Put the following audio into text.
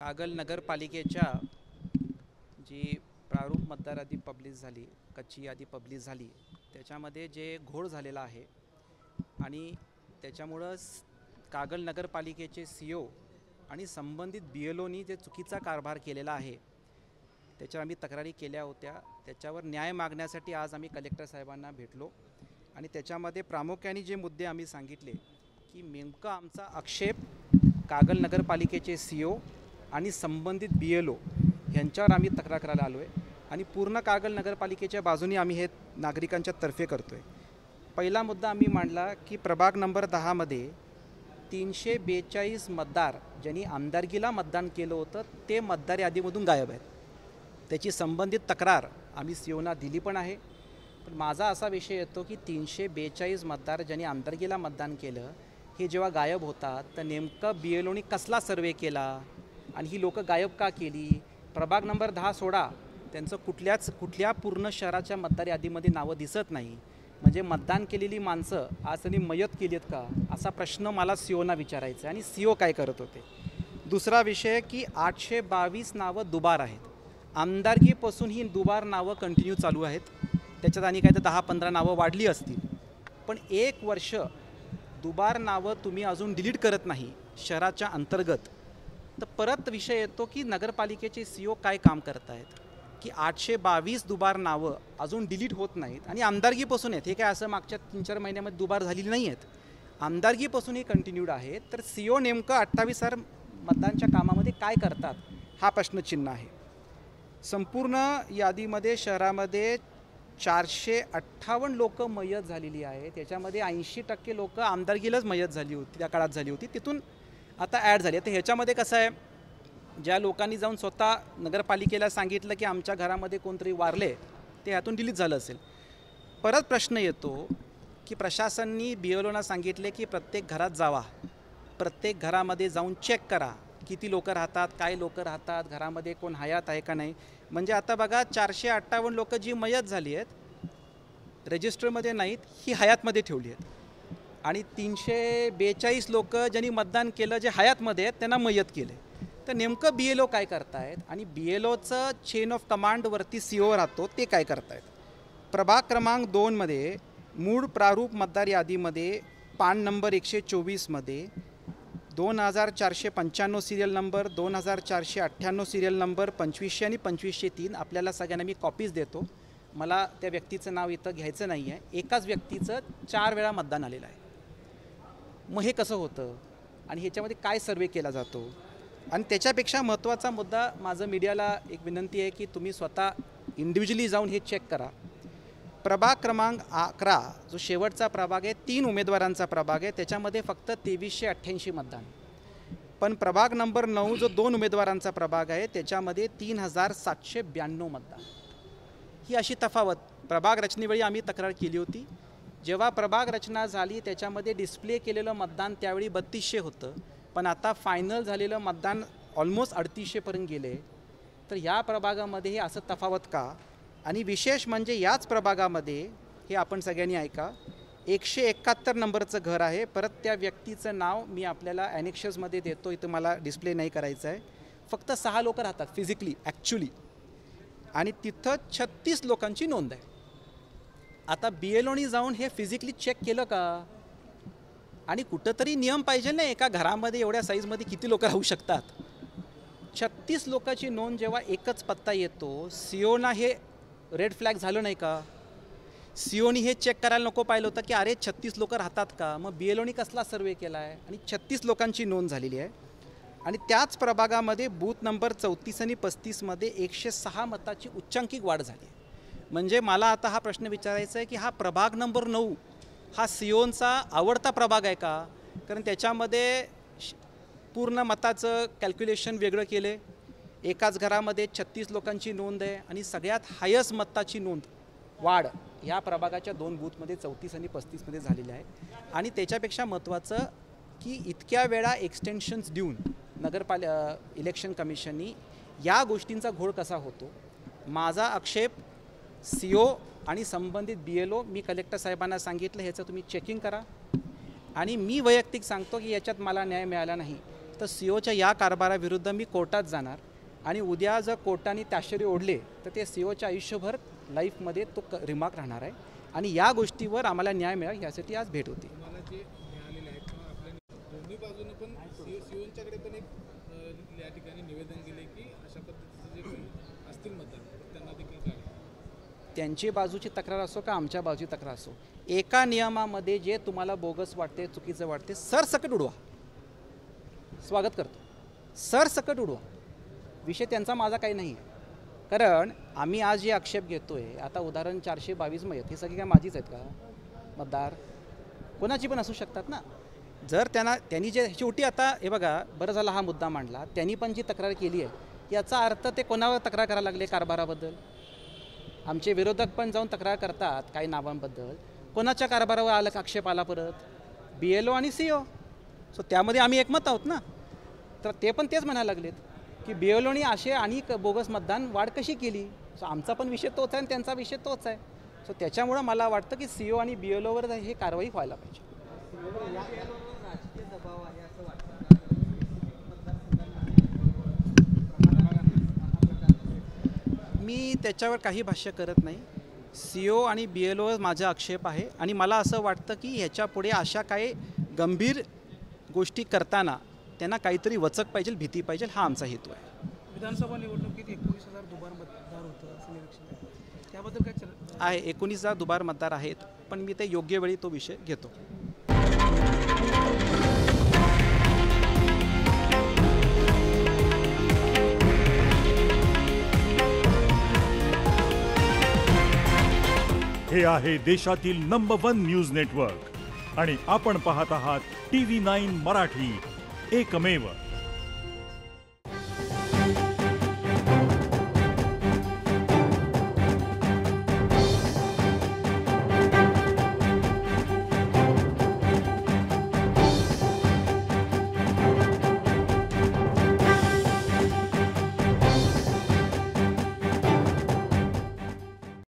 कागल नगरपालिकेच्या जी प्रारूप मतदार यादी पब्लिश झाली, कच्ची यादी पब्लिश झाली, त्याच्यामध्ये जे घोळ झालेला आहे आणि त्याच्यामुळं कागल नगरपालिकेचे CEO आणि संबंधित BLOनी जे चुकीचा कारभार केलेला आहे त्याच्यावर आम्ही तक्रारी केल्या होत्या। त्याच्यावर न्याय मागण्यासाठी आज आम्ही कलेक्टर साहेबांना भेटलो आणि त्याच्यामध्ये प्रामुख्याने जे मुद्दे आम्ही सांगितले की नेमका आमचा आक्षेप कागल नगरपालिकेचे CEO आणि संबंधित BLO यांच्यावर आम्ही तक्रार करायला आलो आहे आणि पूर्ण कागल नगरपालिकेच्या बाजूने आम्ही हे नागरिकांच्या तर्फे करतो आहे। पहिला मुद्दा आम्ही मांडला की प्रभाग नंबर 10 मध्ये 342 मतदार ज्यांनी आमदारकीला मतदान केलं होतं ते मतदार यादीमधून गायब आहेत। त्याची संबंधित तक्रार आम्ही COना दिली पण आहे। पण माझा असा विषय येतो की 342 मतदार ज्यांनी आमदारकीला मतदान केलं हे जेव्हा गायब होतात तर नेमकं BLOनी कसला सर्वे केला आणि ही लोक गायब का केली? प्रभाग नंबर 10 सोडा, त्यांचं कुठल्या पूर्ण शहराच्या मतदार यादीमध्ये नावं दिसत नाही। म्हणजे मतदान केलेली माणसं आज त्यांनी मयत केली आहेत का असा प्रश्न मला COना विचारायचा आहे आणि CO काय करत होते। दुसरा विषय की 822 नावं दुबार आहेत। आमदारकीपासून ही दुबार नावं कंटिन्यू चालू आहेत। त्याच्यात आणि काय तर 10-15 नावं वाढली असतील, पण 1 वर्ष दुबार नावं तुम्ही अजून डिलीट करत नाही शहराच्या अंतर्गत, तर परत विषय येतो की नगरपालिकेचे CO काय काम करत आहेत की 822 दुबार नावं अजून डिलीट होत नाहीत आणि आमदारकीपासून आहेत। हे काय असं मागच्या 3-4 महिन्यामध्ये दुबार झालेली नाही आहेत, आमदारकीपासूनही कंटिन्यूड आहेत। तर CO नेमकं 28,000 मतदानच्या कामामध्ये काय करतात हा प्रश्नचिन्ह आहे। संपूर्ण यादीमध्ये शहरामध्ये 458 लोक मयत झालेली आहे। त्याच्यामध्ये 80% लोक आमदारकीलाच मयत झाली होती, त्या काळात झाली होती, तिथून आता ॲड झाली। तर ह्याच्यामध्ये कसं आहे, ज्या लोकांनी जाऊन स्वतः नगरपालिकेला सांगितलं की आमच्या घरामध्ये कोणतरी वारले ते ह्यातून डिलीट झालं असेल। परत प्रश्न येतो की प्रशासनाने BLOना सांगितले की प्रत्येक घरात जावा, प्रत्येक घरामध्ये जाऊन चेक करा किती लोक राहतात, काय लोक राहतात, घरामध्ये कोण हयात आहे का नाही। म्हणजे आता बघा 458 लोक जी मयत झाली आहेत रजिस्टरमध्ये नाहीत, ही हयातमध्ये ठेवली आहेत आणि 342 लोक ज्यांनी मतदान केलं जे हयातमध्ये आहेत त्यांना मयत केले। तर नेमकं BLO काय करतायत आणि BLOचं चेन ऑफ कमांडवरती CO राहतो ते काय करतायत? प्रभाग क्रमांक 2 मध्ये मूळ प्रारूप मतदार यादीमध्ये पान नंबर 124 मध्ये 2495 सिरियल नंबर, 2498 सिरियल नंबर, 2500 आणि 2503 आपल्याला सगळ्यांना मी कॉपीज देतो। मला त्या व्यक्तीचं नाव इथं घ्यायचं नाही आहे। एकाच व्यक्तीचं 4 वेळा मतदान आलेलं आहे। मग हे कसं होतं आणि ह्याच्यामध्ये काय सर्वे केला जातो? आणि त्याच्यापेक्षा महत्त्वाचा मुद्दा माझं मीडियाला एक विनंती आहे की तुम्ही स्वतः इंडिव्हिज्युअली जाऊन हे चेक करा। प्रभाग क्रमांक 11 जो शेवटचा प्रभाग आहे, 3 उमेदवारांचा प्रभाग आहे, त्याच्यामध्ये फक्त 2388 मतदान। पण प्रभाग नंबर 9 जो 2 उमेदवारांचा प्रभाग आहे त्याच्यामध्ये 3792 मतदान। ही अशी तफावत प्रभाग रचनेवेळी आम्ही तक्रार केली होती। जेव्हा प्रभाग रचना झाली त्याच्यामध्ये डिस्प्ले केलेलं मतदान त्यावेळी 3200 होतं, पण आता फायनल झालेलं मतदान ऑलमोस्ट 3800 पर्यंत गेले। तर ह्या प्रभागामध्ये हे असं तफावत का? आणि विशेष म्हणजे याच प्रभागामध्ये हे आपण सगळ्यांनी ऐका, 171 नंबरचं घर आहे। परत त्या व्यक्तीचं नाव मी आपल्याला ॲनेक्शसमध्ये देतो, इथं मला डिस्प्ले नाही करायचं आहे। फक्त 6 लोक राहतात फिजिकली ॲक्च्युली आणि तिथं 36 लोकांची नोंद आहे। आता BLOनी जाऊन हे फिजिकली चेक केलं का? आणि कुठंतरी नियम पाहिजे ना, एका घरामध्ये एवढ्या साईजमध्ये किती लोक राहू शकतात? 36 लोकांची नोंद जेव्हा एकच पत्ता येतो, COना हे रेड फ्लॅग झालं नाही का? COनी हे चेक करायला नको पाहिलं होतं की अरे 36 लोक राहतात का? मग BLOनी कसला सर्वे केला आहे? आणि 36 लोकांची नोंद झालेली आहे। आणि त्याच प्रभागामध्ये बूथ नंबर 34 आणि 35 मध्ये 106 मताची उच्चांकित वाढ झाली आहे। म्हणजे मला आता हा प्रश्न विचारायचा आहे की हा प्रभाग नंबर 9 हा COचा आवडता प्रभाग आहे का? कारण त्याच्यामध्ये पूर्ण मताचं कॅल्क्युलेशन वेगळं केले, एकाच घरामध्ये 36 लोकांची नोंद आहे आणि सगळ्यात हायस्ट मताची नोंद वाढ ह्या प्रभागाच्या 2 बूथमध्ये 34 आणि 35 मध्ये झालेली आहे। आणि त्याच्यापेक्षा महत्त्वाचं की इतक्या वेळा एक्सटेन्शन्स देऊन इलेक्शन कमिशननी या गोष्टींचा घोळ कसा होतो? माझा आक्षेप CO आणि संबंधित BLO मी कलेक्टर साहेबांना सांगितलं ह्याचं तुम्ही चेकिंग करा आणि मी वैयक्तिक सांगतो की याच्यात मला न्याय मिळाला नाही। तर COच्या या कारभाराविरुद्ध मी कोर्टात जाणार आणि उद्या जर कोर्टाने ताशेरे ओढले तर ते COच्या आयुष्यभर लाईफमध्ये तो रिमार्क राहणार आहे आणि या गोष्टीवर आम्हाला न्याय मिळाला यासाठी आज भेट होती. दोन्ही बाजूने पण COच्याकडे पण एक या ठिकाणी निवेदन दिले की अशा पद्धतीचे जे कोणी असतील मतदार त्यांना देखील काय त्यांची बाजूची तक्रार असो का आमच्या बाजूची तक्रार असो, एका नियमामध्ये जे तुम्हाला बोगस वाटते, चुकीचं वाटते, सरसकट उडवा. स्वागत करतो, सरसकट उडवा. विषय त्यांचा माझा काही नाही आहे. कारण आम्ही आज जे आक्षेप घेतोय, आता उदाहरण 422 मध्ये हे सगळी काय माझीच आहेत का मतदार? कोणाची पण असू शकतात ना. जर त्यांनी जे शेवटी आता हे बघा, बरं झाला हा मुद्दा मांडला, त्यांनी पण जी तक्रार केली आहे याचा अर्थ ते कोणावर तक्रार करायला लागले कारभाराबद्दल? आमचे विरोधक पण जाऊन तक्रार करतात काही नावांबद्दल. कोणाच्या कारभारावर आलं आक्षेप आला परत? BLO आणि CO. सो त्यामध्ये आम्ही एकमत आहोत ना. तर ते पण तेच म्हणायला लागलेत की BLOनी असे आणि बोगस मतदान वाढ कशी केली. सो आमचा पण विषय तोच आहे आणि त्यांचा विषय तोच आहे. सो त्याच्यामुळं मला वाटतं की CO आणि BLOवर हे कारवाई व्हायला पाहिजे. मी त्याच्यावर काही भाष्य करत नाही. CO आणि BLOवर माझा आक्षेप आहे आणि मला असं वाटतं की ह्याच्यापुढे अशा काही गंभीर गोष्टी करताना त्यांना काहीतरी वचक पाहिजे, भीती पाहिजे, हा आमचा हेतू आहे. विधानसभा निवडणुकीत 19,000 दुबार मतदार होतं असं निरीक्षण आहे, त्याबद्दल काय चर्चा आहे? 19,000 दुबार मतदार आहेत, पण मी ते योग्य वेळी तो विषय घेतो. हे आहे देशातील नंबर 1 न्यूज नेटवर्क आणि आपण पाहत आहात TV9 मराठी, एकमेव.